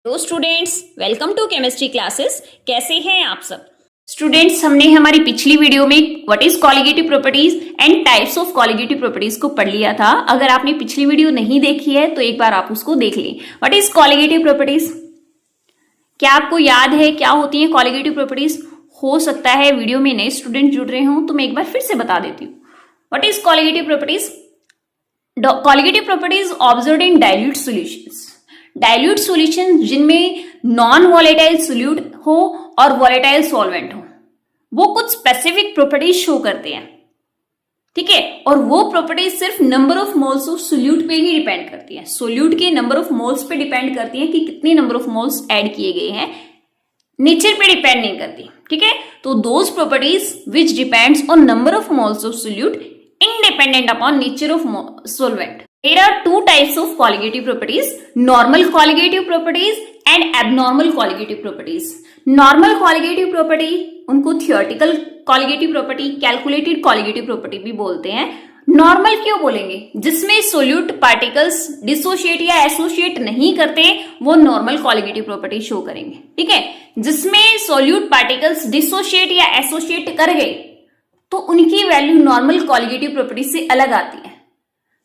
Hello students, welcome to chemistry classes. कैसे हैं आप सब स्टूडेंट्स? हमने हमारी पिछली वीडियो में what is colligative properties and types of colligative properties को पढ़ लिया था। अगर आपने पिछली वीडियो नहीं देखी है तो एक बार आप उसको देख लें। What is colligative properties? क्या आपको याद है क्या होती है कॉलिगेटिव प्रॉपर्टीज? हो सकता है वीडियो में नए स्टूडेंट जुड़ रहे हों तो मैं एक बार फिर से बता देती हूँ। What is colligative properties? Colligative properties observed in dilute solutions. Dilute solution जिनमें नॉन वॉलेटाइल सोल्यूट हो और वॉलेटाइल सॉल्वेंट हो, वो कुछ स्पेसिफिक प्रॉपर्टीज शो करते हैं, ठीक है। और वो प्रॉपर्टीज सिर्फ number of moles of solute पे ही डिपेंड करती है। सोल्यूट के नंबर ऑफ मोल्स पे डिपेंड करती है कि कितने नंबर ऑफ मोल्स ऐड किए गए हैं, नेचर पे डिपेंड नहीं करती, ठीक है। तो those properties which depends on number of moles of solute independent upon nature of solvent. There are two types of colligative properties: normal colligative properties and abnormal colligative properties. Normal colligative property उनको theoretical colligative property, calculated colligative property भी बोलते हैं। Normal क्यों बोलेंगे? जिसमें solute particles dissociate या associate नहीं करते वो नॉर्मल कॉलिगेटिव प्रॉपर्टी शो करेंगे, ठीक है। जिसमें सोल्यूट पार्टिकल्स डिसोशिएट या एसोशिएट कर गए तो उनकी वैल्यू नॉर्मल कॉलिगेटिव प्रॉपर्टी से अलग आती है,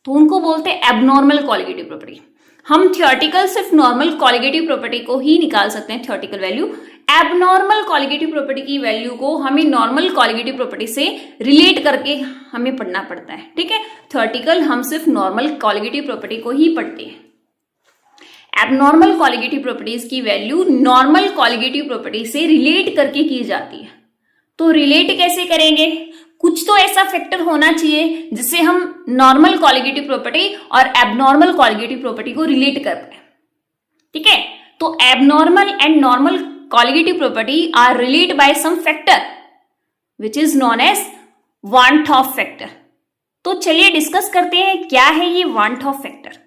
तो उनको बोलते हैं एबनॉर्मल कॉलिगेटिव प्रॉपर्टी। हम थियोरेटिकल सिर्फ नॉर्मल कॉलिगेटिव प्रॉपर्टी को ही निकाल सकते हैं, theoretical value. Abnormal colligative property की वैल्यू को हमें नॉर्मल कॉलिगेटिव प्रॉपर्टी से रिलेट करके हमें पढ़ना पड़ता है, ठीक है। थियोरेटिकल हम सिर्फ नॉर्मल कॉलिगेटिव प्रॉपर्टी को ही पढ़ते हैं। एबनॉर्मल कॉलिगेटिव प्रॉपर्टीज की वैल्यू नॉर्मल कॉलिगेटिव प्रॉपर्टी से रिलेट करके की जाती है। तो रिलेट कैसे करेंगे? कुछ तो ऐसा फैक्टर होना चाहिए जिससे हम नॉर्मल कॉलिगेटिव प्रॉपर्टी और एबनॉर्मल कॉलिगेटिव प्रॉपर्टी को रिलेट कर पाए, ठीक है। तो abnormal and normal colligative property are relate by some factor which is known as van't Hoff factor. तो चलिए डिस्कस करते हैं क्या है ये van't Hoff factor.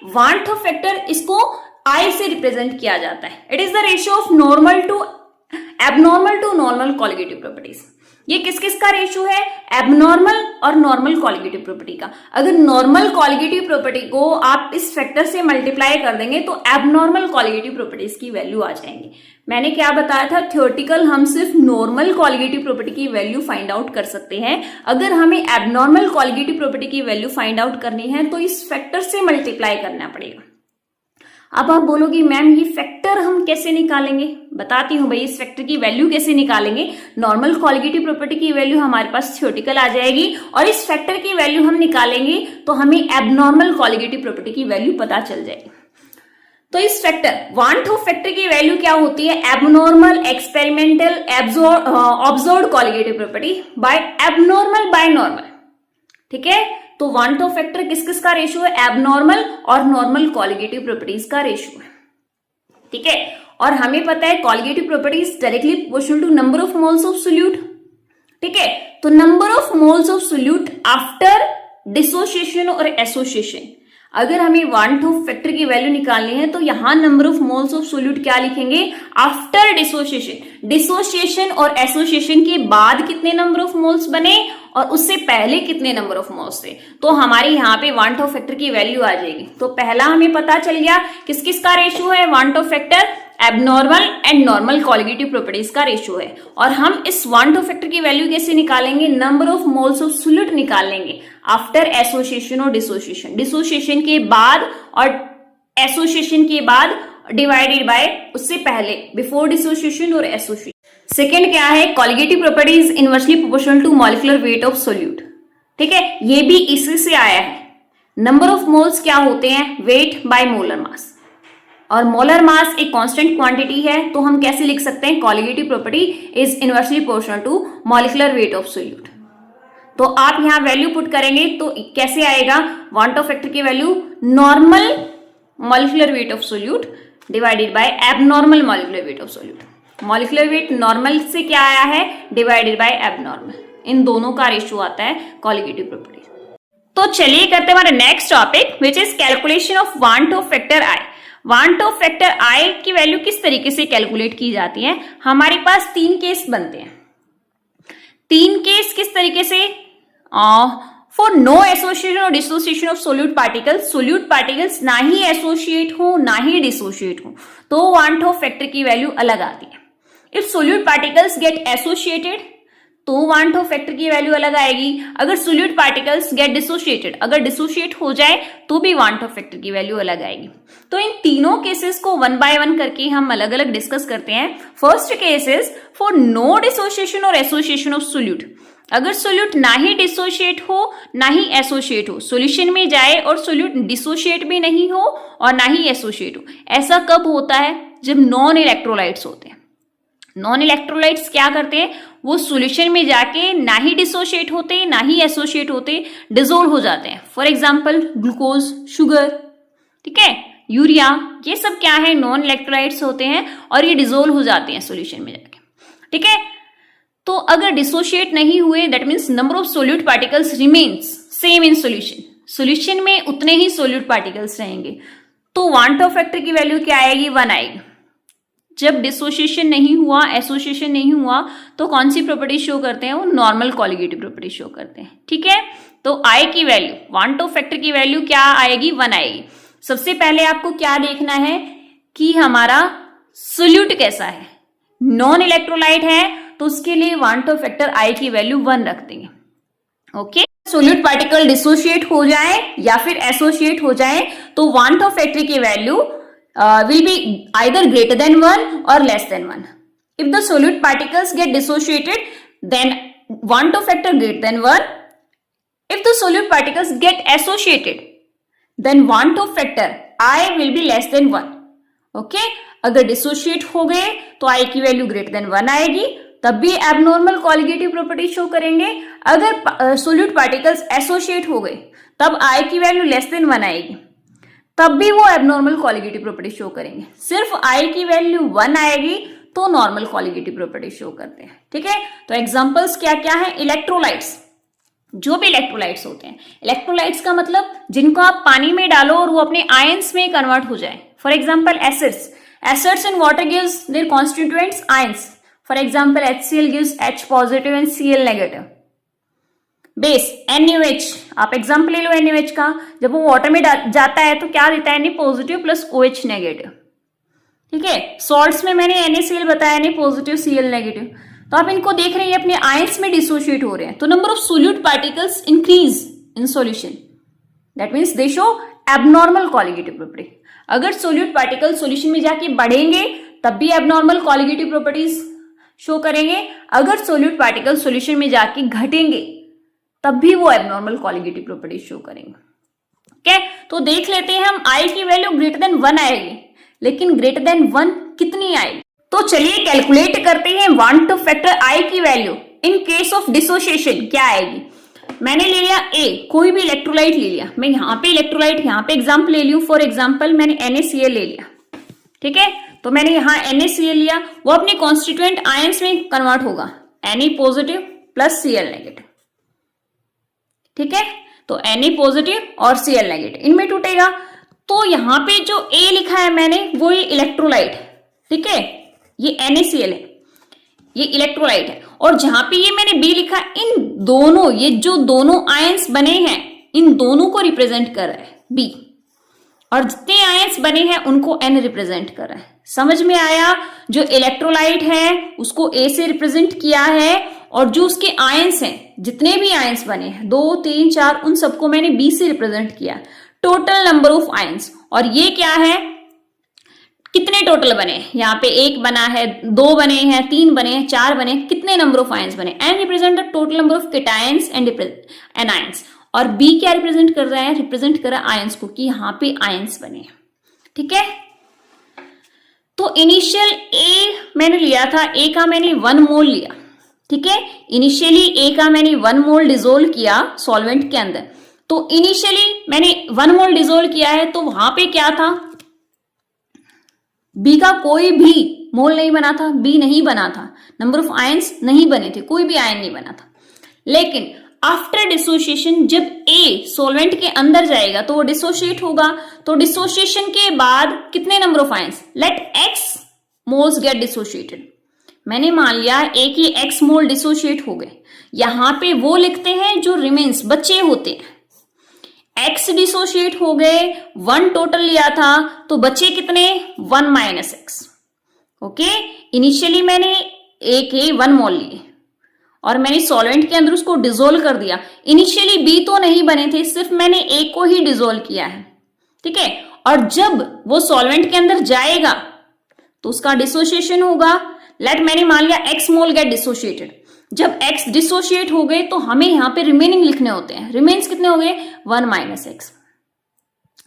Van't Hoff factor इसको आई से रिप्रेजेंट किया जाता है। It is the ratio of normal to abnormal to normal colligative properties. ये किस किस का रेशियो है? एबनॉर्मल और नॉर्मल कॉलिगेटिव प्रॉपर्टी का। अगर नॉर्मल कॉलिगेटिव प्रॉपर्टी को आप इस फैक्टर से मल्टीप्लाई कर देंगे तो एबनॉर्मल कॉलिगेटिव प्रॉपर्टीज की वैल्यू आ जाएंगी। मैंने क्या बताया था? थ्योरेटिकल हम सिर्फ नॉर्मल कॉलिगेटिव प्रॉपर्टी की वैल्यू फाइंड आउट कर सकते हैं। अगर हमें एबनॉर्मल कॉलिगेटिव प्रॉपर्टी की वैल्यू फाइंड आउट करनी है तो इस फैक्टर से मल्टीप्लाई करना पड़ेगा। अब आप बोलोगी मैम ये फैक्टर हम कैसे निकालेंगे? बताती हूं भाई, इस फैक्टर की वैल्यू कैसे निकालेंगे। नॉर्मल कॉलिगेटिव प्रॉपर्टी की वैल्यू हमारे पास थ्योरेटिकल आ जाएगी और इस फैक्टर की वैल्यू हम निकालेंगे तो हमें एबनॉर्मल कॉलिगेटिव प्रॉपर्टी की वैल्यू पता चल जाएगी। तो इस फैक्टर वांट ऑफ फैक्टर की वैल्यू क्या होती है? Abnormal experimental observed colligative property bye abnormal by normal, ठीक है। तो वांट ऑफ फैक्टर किस किस का रेशियो है? एबनॉर्मल और नॉर्मल कॉलिगेटिव प्रॉपर्टीज का रेशियो है, ठीक है। और हमें पता है colligative properties directly proportional to number of moles of solute, ठीक है। तो number of moles of solute after dissociation और एसोसिएशन। अगर हमें वांट ऑफ फैक्टर की वैल्यू निकालनी है तो यहां number of moles of solute क्या लिखेंगे? After dissociation. डिसोसिएशन और एसोसिएशन के बाद कितने नंबर ऑफ मोल्स बने और उससे पहले कितने नंबर ऑफ मोल्स थे, तो हमारे यहाँ पे वांट ऑफ फैक्टर की वैल्यू आ जाएगी। तो पहला हमें पता चल गया किस किस का रेशियो है want Hoff factor? Abnormal and normal colligative properties का रेशियो है। और हम इस वांट ऑफ फैक्टर की वैल्यू कैसे निकालेंगे? Number of moles of solute निकाल लेंगे आफ्टर एसोसिएशन और डिसोसिएशन। डिसोसिएशन के बाद और एसोसिएशन के बाद डिवाइडेड बाय उससे पहले, बिफोर डिसोसिएशन और एसोसिएशन। सेकेंड क्या है? Colligative properties inversely proportional to molecular weight of solute, ठीक है। ये भी इसी से आया है। नंबर ऑफ मोल्स क्या होते हैं? Weight by molar mass. और मोलर मास एक कांस्टेंट क्वांटिटी है, तो हम कैसे लिख सकते हैं? Colligative property is inversely proportional to molecular weight of solute. तो आप यहां वैल्यू पुट करेंगे तो कैसे आएगा? वांट ऑफ फैक्टर की value normal molecular weight of solute divided by abnormal molecular weight of solute. Molecular weight normal से क्या आया है? Divided by abnormal. इन दोनों का रेशियो आता है कॉलिगेटिव प्रॉपर्टी। तो चलिए करते हैं हमारा next topic which is calculation of want Hoff factor I. Want Hoff factor I की वैल्यू किस तरीके से कैलकुलेट की जाती है? हमारे पास तीन केस बनते हैं। तीन केस किस तरीके से? फॉर नो एसोसिएशन और डिसोसिएशन ऑफ सोल्यूट पार्टिकल्स ना ही एसोसिएट हो ना ही डिसोसिएट हो, तो वान टॉप फैक्टर की वैल्यू अलग आती है। If solute particles get associated तो वान टॉप फैक्टर की वैल्यू अलग आएगी। अगर सोल्यूट पार्टिकल्स गेट डिसोसिएटेड, अगर डिसोसिएट हो जाए तो भी वान टॉप फैक्टर की वैल्यू अलग आएगी। तो इन तीनों केसेस को वन बाय वन करके हम अलग अलग डिस्कस करते हैं। First case is for no dissociation और एसोसिएशन ऑफ सोल्यूट। अगर सोल्यूट ना ही डिसोशिएट हो ना ही एसोसिएट हो, सॉल्यूशन में जाए और सोल्यूट डिसोशिएट भी नहीं हो और ना ही एसोसिएट हो, ऐसा कब होता है? जब नॉन इलेक्ट्रोलाइट्स होते हैं। नॉन इलेक्ट्रोलाइट्स क्या करते हैं? वो सॉल्यूशन में जाके ना ही डिसोशिएट होते ना ही एसोसिएट होते, डिसोल्व हो जाते हैं। फॉर एग्जाम्पल ग्लूकोज, शुगर, ठीक है, यूरिया, ये सब क्या है? नॉन इलेक्ट्रोलाइट्स होते हैं और ये डिसोल्व हो जाते हैं सॉल्यूशन में जाके, ठीक है। तो अगर डिसोशिएट नहीं हुए, that means number of solute particles remains same in solution, solution में उतने ही सोल्यूट पार्टिकल्स रहेंगे, तो वान टॉप फैक्टर की वैल्यू क्या आएगी? 1 आएगी। जब डिसोसिएशन नहीं हुआ, एसोसिएशन नहीं हुआ, तो कौन सी प्रॉपर्टी शो करते हैं? वो नॉर्मल कॉलिगेटिव प्रॉपर्टी शो करते हैं, ठीक है। तो आई की वैल्यू, वान टॉप फैक्टर की वैल्यू क्या आएगी? 1 आएगी। सबसे पहले आपको क्या देखना है कि हमारा सोल्यूट कैसा है। नॉन इलेक्ट्रोलाइट है तो उसके लिए वान टॉप फैक्टर आई की वैल्यू 1 रख देंगे, ओके। सोल्यूट पार्टिकल डिसोशिएट हो जाए या फिर एसोसिएट हो जाए तो वान टॉप फैक्टर की value will be either greater than 1 or less than 1. If the solute particles get dissociated, then one top factor greater than 1. If the solute particles get associated, then one top factor I will be less than 1. Okay? अगर dissociate हो गए तो I की value greater than 1 आएगी, तब भी abnormal colligative property show करेंगे। अगर solute particles associate हो गए तब I की वैल्यू less than 1 आएगी, तब भी वो एबनॉर्मल कॉलिगेटिव प्रॉपर्टी शो करेंगे। सिर्फ आई की वैल्यू 1 आएगी तो नॉर्मल कॉलिगेटिव प्रॉपर्टी शो करते हैं, ठीक है। तो एग्जांपल्स क्या क्या है? इलेक्ट्रोलाइट्स, जो भी इलेक्ट्रोलाइट्स होते हैं। इलेक्ट्रोलाइट्स का मतलब जिनको आप पानी में डालो और वो अपने आयंस में कन्वर्ट हो जाए। For example acids in water gives there constituents ions. For example HCl gives H positive and Cl negative. Base NaOH, आप एग्जाम्पल ले लो NaOH का, जब वो वाटर में जाता है तो क्या देता है? Na positive plus OH negative, ठीक है। सॉल्ट्स में मैंने NaCl बताया, Na पॉजिटिव Cl नेगेटिव। तो आप इनको देख रहे हैं अपने आयंस में डिसोशिएट हो रहे हैं, तो number of solute particles increase in solution, that means they show abnormal colligative property. अगर सोल्यूट पार्टिकल सॉल्यूशन में जाके बढ़ेंगे तब भी एबनॉर्मल कॉलिगेटिव प्रॉपर्टीज शो करेंगे। अगर सोल्यूट पार्टिकल सॉल्यूशन में जाके घटेंगे तब भी वो एबनॉर्मल कॉलिगेटिव प्रॉपर्टी शो करेंगे, ओके। तो देख लेते हैं हम, आई की वैल्यू ग्रेटर देन 1 आएगी, लेकिन ग्रेटर देन 1 कितनी आएगी? तो चलिए कैलकुलेट करते हैं वान टॉप फैक्टर आई की value in case of dissociation क्या आएगी। मैंने ले लिया ए, कोई भी इलेक्ट्रोलाइट ले लिया, मैं यहाँ पे इलेक्ट्रोलाइट यहाँ पे एग्जाम्पल ले लूं। फॉर एग्जाम्पल मैंने NaCl ले लिया, ठीक है। तो मैंने यहाँ NaCl लिया, वो अपने कॉन्स्टिट्यूएंट आयंस में कन्वर्ट होगा, Na positive plus Cl negative, ठीक है। तो Na पॉजिटिव और Cl नेगेटिव इनमें टूटेगा। तो यहाँ पे जो A लिखा है मैंने वो ये इलेक्ट्रोलाइट है, ठीक है, ये NaCl है, ये इलेक्ट्रोलाइट है। और जहां पे ये मैंने B लिखा, इन दोनों, ये जो दोनों आयंस बने हैं इन दोनों को रिप्रेजेंट कर रहा है B, और जितने आयंस बने हैं उनको N रिप्रेजेंट कर रहा है। समझ में आया? जो इलेक्ट्रोलाइट है उसको A से रिप्रेजेंट किया है और जो उसके आयंस हैं, जितने भी आयंस बने हैं 2, 3, 4, उन सबको मैंने B से रिप्रेजेंट किया, टोटल नंबर ऑफ आयंस। और ये क्या है? कितने टोटल बने? यहाँ पे 1 बना है, 2 बने हैं, 3 बने हैं, 4 बने, कितने नंबर ऑफ आयंस बने? N represent the total number of cations and anions. और B क्या रिप्रेजेंट कर रहा है? रिप्रेजेंट कर रहा है आयंस को, कि यहाँ पे आयंस बने, ठीक है। तो इनिशियल A मैंने लिया था, A का मैंने 1 मोल लिया, ठीक है। इनिशियली A का मैंने 1 मोल डिसोल्व किया सॉल्वेंट के अंदर। तो इनिशियली मैंने 1 मोल डिसोल्व किया है, तो वहां पे क्या था? B का कोई भी मोल नहीं बना था, B नहीं बना था, नंबर ऑफ आयंस नहीं बने थे, कोई भी आयन नहीं बना था। लेकिन आफ्टर डिसोसिएशन जब A सॉल्वेंट के अंदर जाएगा तो वो डिसोशिएट होगा। तो डिसोसिएशन के बाद कितने number of ions? Let X moles get dissociated, मैंने मान लिया एक ही एक्स मोल डिसोशिएट हो गए, यहां पे वो लिखते हैं जो रिमेन्स बचे होते हैं। एक्स डिसोशिएट हो गए, 1 टोटल लिया था, तो बचे कितने, 1 माइनस एक्स। ओके, इनिशियली मैंने ए के 1 मोल लिए और मैंने सॉल्वेंट के अंदर उसको डिसोल्व कर दिया। इनिशियली बी तो नहीं बने थे, सिर्फ मैंने ए को ही डिसोल्व किया है, ठीक है। और जब वो सॉल्वेंट के अंदर जाएगा तो उसका डिसोसिएशन होगा। लेट मैंने मान लिया एक्स मोल गेट डिसोशिएटेड। जब एक्स डिसोशिएट हो गए तो हमें यहां पे रिमेनिंग लिखने होते हैं। रिमेन्स कितने हो गए, 1 माइनस एक्स।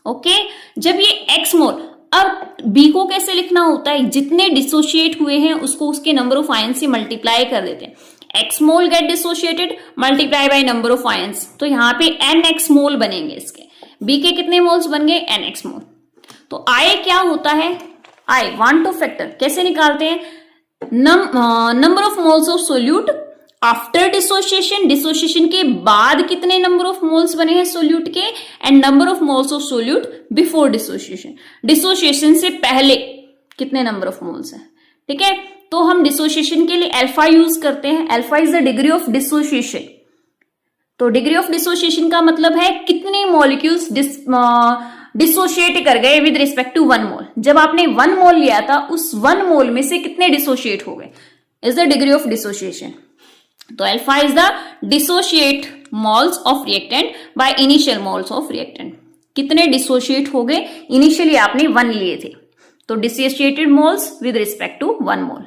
ओके, जब ये एक्स मोल, अब बी को कैसे लिखना होता है, जितने डिसोशिएट हुए हैं उसको उसके नंबर ऑफ आयन से मल्टीप्लाई कर देते हैं। X mole gate dissociated multiply by number of ions, तो यहाँ पे एन एक्स मोल बनेंगे इसके। बी के कितने मोल्स बन गए, एन एक्स मोल। तो आई क्या होता है, आई वांट टू फैक्टर कैसे निकालते हैं, number of moles of solute after dissociation, dissociation के बाद कितने नंबर ऑफ मोल्स बने हैं सोल्यूट के, and number of moles of solute before dissociation, dissociation से पहले कितने नंबर ऑफ मोल्स हैं, ठीक है। तो हम डिसोसिएशन के लिए अल्फा यूज करते हैं। Alpha is the degree of dissociation. तो डिग्री ऑफ डिसोसिएशन का मतलब है कितने मॉलिक्यूल्स डिसोशिएट कर गए विद रिस्पेक्ट टू 1 मोल। जब आपने 1 मोल लिया था, उस 1 मोल में से कितने डिसोशिएट हो गए, is the degree of dissociation. तो alpha is the dissociate moles of reactant by initial moles of reactant. कितने डिसोशिएट हो गए, इनिशियली आपने 1 लिए थे, तो dissociated moles with respect to 1 mole.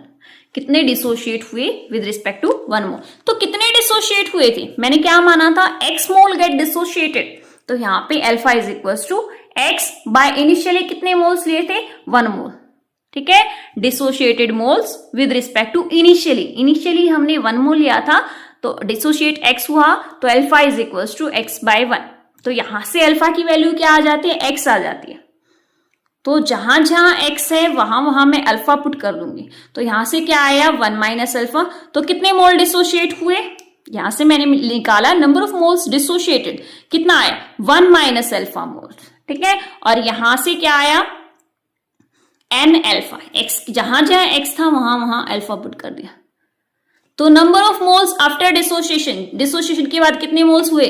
कितने डिसोशिएट हुए विद रिस्पेक्ट टू 1 मोल, तो कितने डिसोशिएट हुए थे, मैंने क्या माना था, एक्स मोल गेट डिसोशिएटेड। तो यहां पे alpha is equal to X by initially कितने मोल्स लिए थे, 1 मोल, ठीक है। Dissociated moles with respect to initially हमने 1 मोल लिया था, तो डिसोशिएट एक्स हुआ, तो alpha is equal to X by 1। तो यहां से अल्फा की वैल्यू क्या आ जाती है, एक्स आ जाती है। तो जहां जहां एक्स है वहां वहां मैं अल्फा पुट कर दूंगी। तो यहां से क्या आया, 1 माइनस अल्फा। तो कितने मोल डिसोशिएट हुए, यहां से मैंने निकाला नंबर ऑफ मोल्स डिसोशिएटेड, कितना आया, 1 माइनस अल्फा मोल्स, ठीक है। और यहां से क्या आया, एन अल्फा। एक्स जहां जहां एक्स था वहां वहां अल्फा पुट कर दिया। तो number of moles after dissociation, dissociation के बाद कितने मोल्स हुए,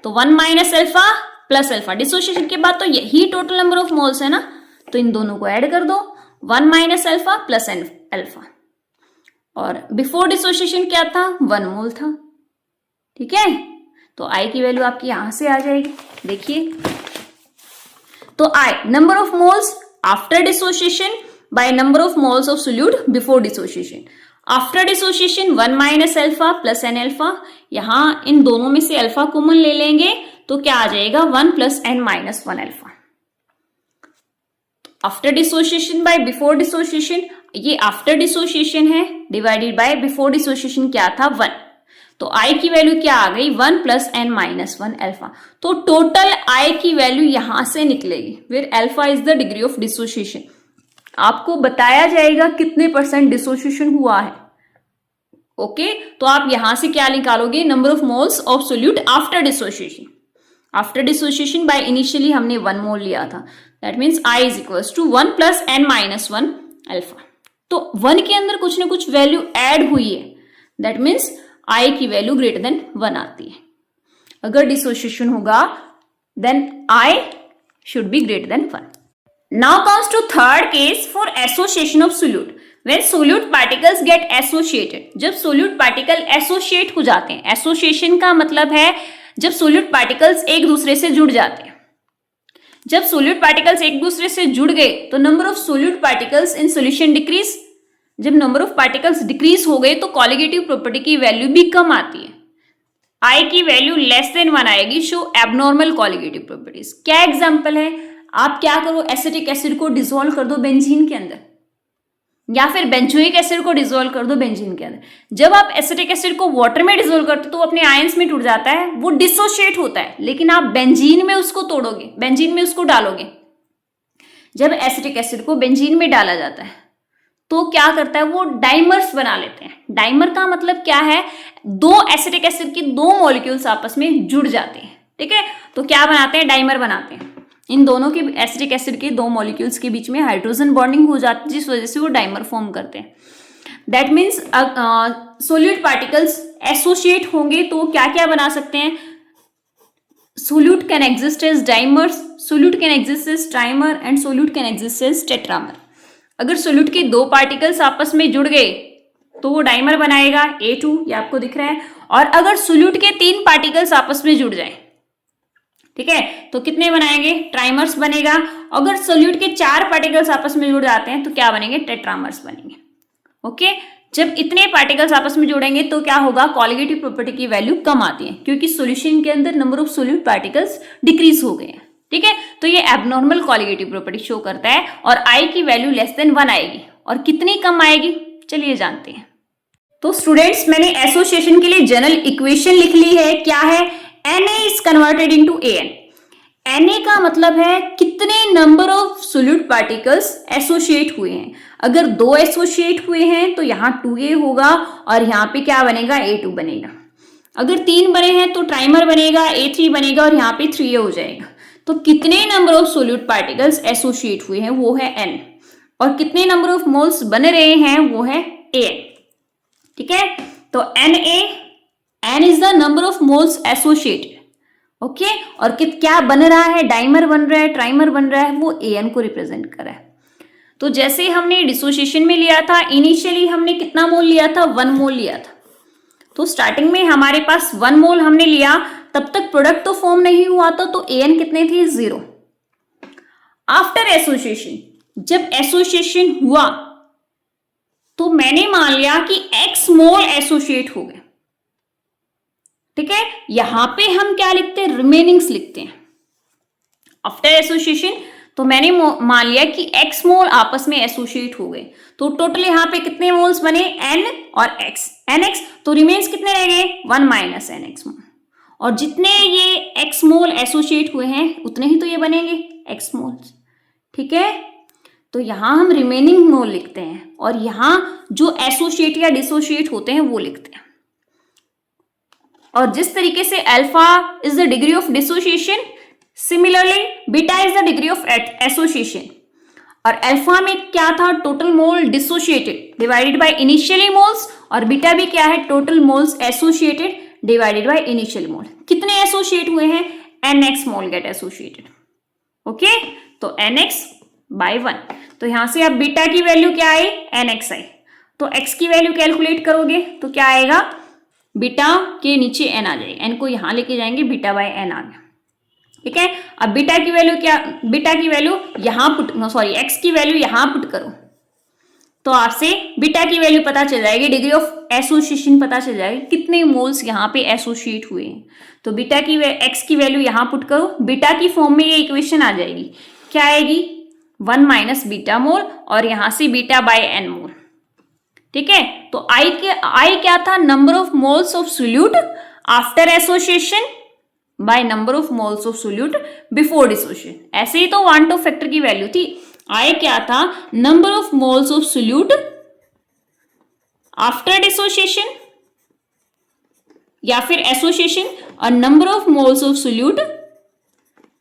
तो 1 minus alpha plus alpha. Dissociation के बाद तो यही टोटल नंबर ऑफ मोल्स है ना, तो इन दोनों को ऐड कर दो, 1 माइनस अल्फा प्लस अल्फा। और बिफोर डिसोसिएशन क्या था, 1 मोल था, ठीक है। तो आई की वैल्यू आपकी यहां से आ जाएगी, देखिए। तो I number of moles after dissociation by number of moles of solute before dissociation. After dissociation 1 minus alpha plus N alpha, यहां इन दोनों में से अल्फा कॉमन ले लेंगे तो क्या आ जाएगा, 1 plus N minus 1 alpha. After dissociation by before dissociation, ये आफ्टर डिसोसिएशन है, डिवाइडेड बाय बिफोर डिसोसिएशन क्या था, 1। तो आई की वैल्यू क्या आ गई, 1 प्लस एन माइनस 1 अल्फा। तो टोटल आई की वैल्यू यहां से निकलेगी, फिर alpha is the degree of dissociation. आपको बताया जाएगा कितने % डिसोसिएशन हुआ है, ओके। तो आप यहां से क्या निकालोगे, number of moles of solute after dissociation. After dissociation by initially हमने 1 मोल लिया था, that means I is equal to 1 plus N minus 1 alpha. तो 1 के अंदर कुछ ना कुछ वैल्यू ऐड हुई है, दैट मीन्स आई की वैल्यू ग्रेटर देन 1 आती है। अगर डिसोसिएशन होगा then I should be greater than 1। Now comes to third case for association of solute. When solute particles get associated, जब सोल्यूट पार्टिकल एसोसिएट हो जाते हैं, एसोसिएशन का मतलब है जब सोल्यूट पार्टिकल्स एक दूसरे से जुड़ जाते हैं। जब सोल्यूट पार्टिकल्स एक दूसरे से जुड़ गए तो number of solute particles in solution decrease. जब नंबर ऑफ पार्टिकल्स डिक्रीज हो गए तो कॉलिगेटिव प्रॉपर्टी की वैल्यू भी कम आती है, आई की वैल्यू लेस देन 1 आएगी, शो एबनॉर्मल कॉलिगेटिव प्रॉपर्टीज। क्या एग्जांपल है, आप क्या करो, एसिटिक एसिड को डिसॉल्व कर दो बेंजीन के अंदर, या फिर बेंजोइक एसिड को डिसॉल्व कर दो बेंजीन के अंदर। जब आप एसिटिक एसिड को वाटर में डिसॉल्व करते हो तो अपने आयंस में टूट जाता है, वो डिसोशिएट होता है, लेकिन आप बेंजीन में उसको तोड़ोगे, बेंजीन में उसको डालोगे। जब एसिटिक एसिड को बेंजीन में डाला जाता है तो क्या करता है, वो डाइमर्स बना लेते हैं। डाइमर का मतलब क्या है, 2 एसिटिक एसिड की 2 मॉलिक्यूल्स आपस में जुड़ जाते हैं, ठीक है। तो क्या बनाते हैं, डाइमर बनाते हैं। इन दोनों के एसिटिक एसिड के 2 मॉलिक्यूल्स के बीच में हाइड्रोजन बॉन्डिंग हो जाती है, जिस वजह से वो डाइमर फॉर्म करते हैं। That means solute particles associate होंगे तो क्या क्या बना सकते हैं? Solute can exist as dimers, solute can exist as trimer and solute can exist as tetramer. अगर सोल्यूट के दो पार्टिकल्स आपस में जुड़ गए तो वो डाइमर बनाएगा A2, ये आपको दिख रहा है। और अगर सोल्यूट के 3 पार्टिकल्स आपस में जुड़ जाए, ठीक है, तो कितने बनाएंगे? ट्राइमर्स बनेगा। अगर सोल्यूट के 4 पार्टिकल्स आपस में जुड़ जाते हैं तो क्या बनेंगे? टेट्रामर्स बनेंगे। ओके, जब इतने पार्टिकल्स आपस में जुड़ेंगे तो क्या होगा? कॉलिगेटिव प्रॉपर्टी की वैल्यू कम आती है क्योंकि सॉल्यूशन के अंदर number of solute particles decrease हो गए हैं। ठीक है, तो ये एबनॉर्मल कॉलिगेटिव प्रॉपर्टी शो करता है और आई की वैल्यू लेस देन 1 आएगी। और कितनी कम आएगी चलिए जानते हैं। तो स्टूडेंट्स, मैंने एसोसिएशन के लिए जनरल इक्वेशन लिख ली है। क्या है? Na is converted into An। Na का मतलब है कितने number of solute particles associate हुए हैं। अगर 2 एसोसिएट हुए हैं तो यहाँ 2A होगा और यहाँ पे क्या बनेगा? A2 बनेगा। अगर 3 बने हैं तो ट्राइमर बनेगा, A3 बनेगा और यहाँ पे 3A हो जाएगा। तो कितने number of solute particles associate हुए हैं वो है N, और कितने नंबर ऑफ मोल्स बन रहे हैं वो है An। ठीक है, तो N is the number of moles associated. Okay, और क्या बन रहा है? डाइमर बन रहा है, ट्राइमर बन रहा है, वो An को रिप्रेजेंट कर रहा है। तो जैसे हमने डिसोसिएशन में लिया था, इनिशियली हमने कितना मोल लिया था? 1 मोल लिया था। तो स्टार्टिंग में हमारे पास 1 मोल हमने लिया, तब तक प्रोडक्ट तो फॉर्म नहीं हुआ था, तो An कितने थे? 0। आफ्टर एसोसिएशन, जब एसोसिएशन हुआ तो मैंने मान लिया कि X मोल एसोसिएट हो गए। ठीक है, यहां पे हम क्या लिखते हैं? रिमेनिंग्स लिखते हैं। आफ्टर एसोसिएशन तो मैंने मान लिया कि X मोल आपस में एसोसिएट हो गए, तो टोटल यहां पे कितने मोल्स बने? N और X, NX। तो रिमेन्स कितने रह गए? 1 माइनस NX मोल। और जितने ये X मोल एसोसिएट हुए हैं उतने ही तो ये बनेंगे X मोल्स। ठीक है, तो यहां हम रिमेनिंग मोल लिखते हैं और यहां जो एसोसिएट या डिसोसिएट होते हैं वो लिखते हैं। और जिस तरीके से alpha is the degree of dissociation, similarly beta is the degree of association. और अल्फा में क्या था? Total mole dissociated divided by initially moles, और बीटा भी क्या है? Total moles associated divided by initial मोल। कितने एसोसिएट हुए हैं? NX मोल गेट एसोसिएटेड। ओके, तो NX बाय 1। तो यहां से अब बीटा की वैल्यू क्या आई? NX आई। तो X की वैल्यू कैलकुलेट करोगे तो क्या आएगा? बीटा के नीचे N आ जाएगा, N को यहां लेके जाएंगे, बीटा बाय N आ गया। ठीक है, अब बीटा की वैल्यू क्या? बीटा की वैल्यू यहां X की वैल्यू यहां पुट करो तो आपसे बीटा की वैल्यू पता चल जाएगी, डिग्री ऑफ एसोसिएशन पता चल जाएगी, कितने मोल्स यहाँ पे एसोसिएट हुए हैं। तो बीटा की X की वैल्यू यहां पुट करो, बीटा की फॉर्म में ये इक्वेशन आ जाएगी। क्या आएगी? 1 माइनस बीटा मोल और यहां से बीटा बाय N मोल। ठीक है, तो I क्या था? Number of moles of solute after association bye number of moles of solute before dissociation. ऐसे ही तो 1 2 फैक्टर की वैल्यू थी। I क्या था? Number of moles of solute after dissociation या फिर एसोसिएशन, और number of moles of solute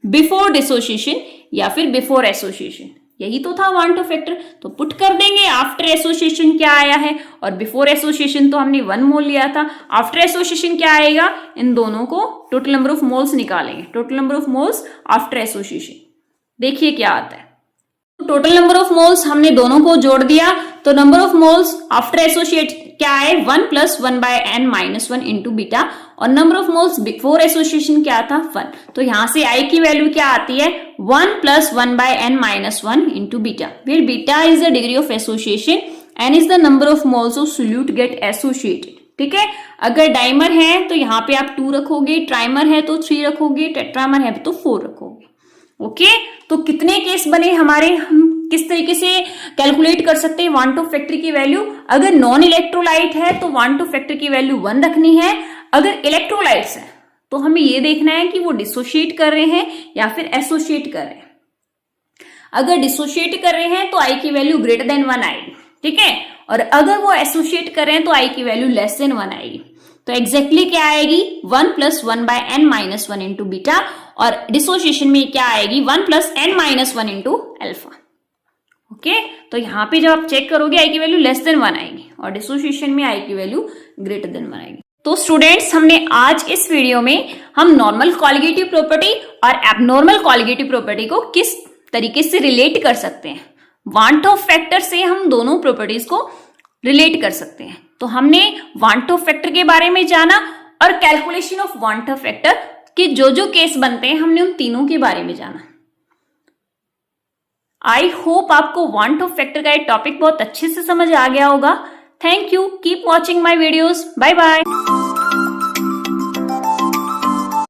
before dissociation या फिर बिफोर एसोसिएशन। यही तो था 1 2 फैक्टर। तो पुट कर देंगे आफ्टर एसोसिएशन क्या आया है, और बिफोर एसोसिएशन तो हमने 1 मोल लिया था। आफ्टर एसोसिएशन क्या आएगा? इन दोनों को टोटल नंबर ऑफ मोल्स निकालेंगे, total number of moles after association. देखिए क्या आता है। टोटल नंबर ऑफ मोल्स हमने दोनों को जोड़ दिया, तो number of moles after associate क्या है? 1 + 1 बाय N - 1 इंटू बीटा, और number of moles before association क्या था? 1। तो यहां से I की वैल्यू क्या आती है? 1 + 1 by N - 1 into beta, where beta is the degree of association, N is the number of moles of solute get associated. ठीक है, अगर डाइमर है तो यहाँ पे आप 2 रखोगे, ट्राइमर है तो 3 रखोगे, टेट्रामर है तो 4 रखोगे। ओके, तो कितने केस बने हमारे? हम किस तरीके से कैलकुलेट कर सकते हैं 1 2 फैक्टर की वैल्यू? अगर नॉन इलेक्ट्रोलाइट है तो 1 2 फैक्टर की वैल्यू 1 रखनी है। अगर इलेक्ट्रोलाइट्स है तो हमें ये देखना है कि वो डिसोशिएट कर रहे हैं या फिर एसोसिएट कर रहे हैं। अगर डिसोशिएट कर रहे हैं तो I की वैल्यू ग्रेटर देन 1 आएगी। ठीक है, और अगर वो एसोसिएट कर रहे हैं तो I की वैल्यू लेस देन 1 आएगी। तो एग्जैक्टली क्या आएगी? 1 + 1 बाय N - 1 इंटू बीटा, और डिसोसिएशन में क्या आएगी? 1 + N - 1 इंटू अल्फा। ओके, तो यहाँ पे जब आप चेक करोगे आई की वैल्यू लेस देन 1 आएगी और डिसोसिएशन में आई की वैल्यू ग्रेटर देन 1 आएगी। तो स्टूडेंट्स, हमने आज इस वीडियो में हम नॉर्मल कॉलिगेटिव प्रॉपर्टी और एबनॉर्मल कॉलिगेटिव प्रॉपर्टी को किस तरीके से रिलेट कर सकते हैं, वांट ऑफ फैक्टर से हम दोनों प्रॉपर्टीज को रिलेट कर सकते हैं। तो हमने वांट ऑफ फैक्टर के बारे में जाना और calculation of want Hoff factor के जो केस बनते हैं हमने उन तीनों के बारे में जाना। आई होप आपको वांट ऑफ फैक्टर का ये टॉपिक बहुत अच्छे से समझ आ गया होगा। Thank you, keep watching my videos, bye bye.